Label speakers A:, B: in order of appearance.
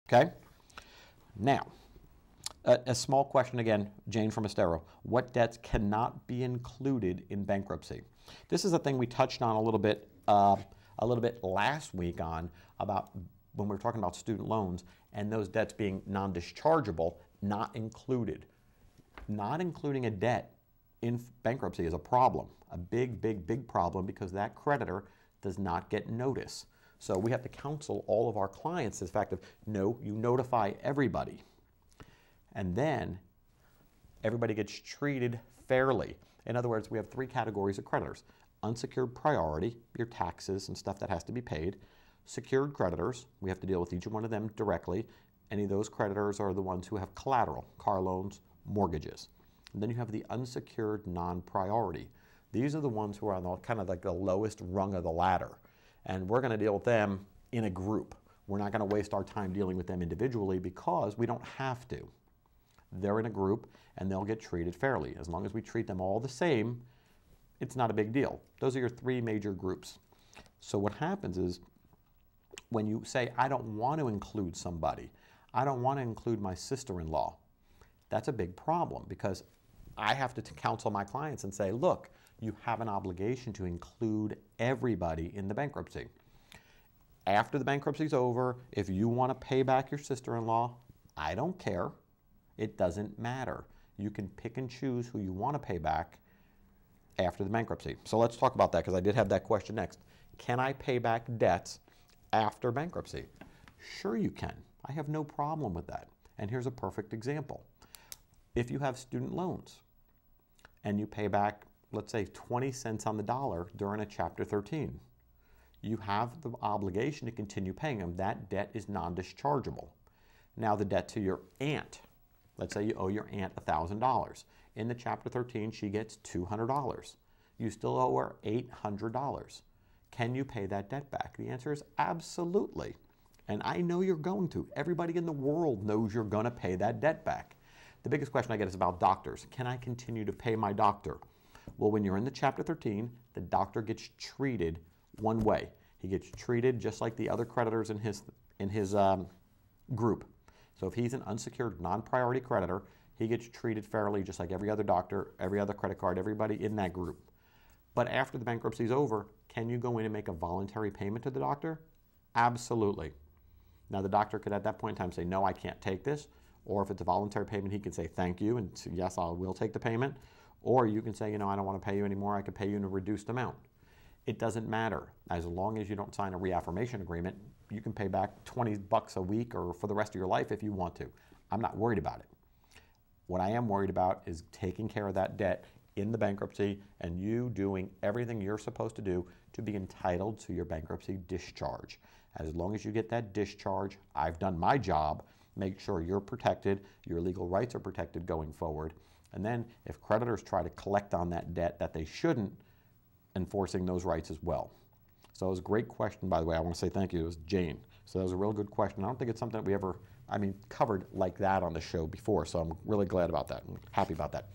A: Okay? Now, a small question again, Jane from Estero. What debts cannot be included in bankruptcy? This is a thing we touched on a little bit last week about when we were talking about student loans and those debts being non-dischargeable, not included. Not including a debt in bankruptcy is a problem, a big, big, big problem, because that creditor does not get notice. So we have to counsel all of our clients to the fact of, no, you notify everybody. And then everybody gets treated fairly. In other words, we have three categories of creditors. Unsecured priority, your taxes and stuff that has to be paid. Secured creditors, we have to deal with each one of them directly. Any of those creditors are the ones who have collateral, car loans, mortgages. And then you have the unsecured non-priority. These are the ones who are on the, kind of like the lowest rung of the ladder. And we're going to deal with them in a group. We're not going to waste our time dealing with them individually because we don't have to. They're in a group and they'll get treated fairly. As long as we treat them all the same, it's not a big deal. Those are your three major groups. So what happens is when you say, I don't want to include somebody, I don't want to include my sister-in-law, that's a big problem because I have to counsel my clients and say, look, you have an obligation to include everybody in the bankruptcy. After the bankruptcy is over, if you want to pay back your sister-in-law, I don't care. It doesn't matter. You can pick and choose who you want to pay back after the bankruptcy. So let's talk about that because I did have that question next. Can I pay back debts after bankruptcy? Sure you can. I have no problem with that. And here's a perfect example. If you have student loans and you pay back, let's say, 20 cents on the dollar during a Chapter 13, you have the obligation to continue paying them. That debt is non-dischargeable. Now the debt to your aunt, let's say you owe your aunt $1,000. In the Chapter 13, she gets $200. You still owe her $800. Can you pay that debt back? The answer is absolutely. And I know you're going to. Everybody in the world knows you're going to pay that debt back. The biggest question I get is about doctors. Can I continue to pay my doctor? Well, when you're in the Chapter 13, the doctor gets treated one way. He gets treated just like the other creditors in his group. So if he's an unsecured non-priority creditor, he gets treated fairly just like every other doctor, every other credit card, everybody in that group. But after the bankruptcy is over, can you go in and make a voluntary payment to the doctor? Absolutely. Now the doctor could at that point in time say, no, I can't take this. Or if it's a voluntary payment, he can say thank you and say, yes, I will take the payment. Or you can say, you know, I don't want to pay you anymore. I could pay you in a reduced amount. It doesn't matter. As long as you don't sign a reaffirmation agreement, you can pay back 20 bucks a week or for the rest of your life if you want to. I'm not worried about it. What I am worried about is taking care of that debt in the bankruptcy and you doing everything you're supposed to do to be entitled to your bankruptcy discharge. As long as you get that discharge, I've done my job. Make sure you're protected, your legal rights are protected going forward. And then if creditors try to collect on that debt that they shouldn't, enforcing those rights as well. So it was a great question, by the way. I want to say thank you. It was Jane. So that was a real good question. I don't think it's something that we ever, covered like that on the show before. So I'm really glad about that. I'm happy about that.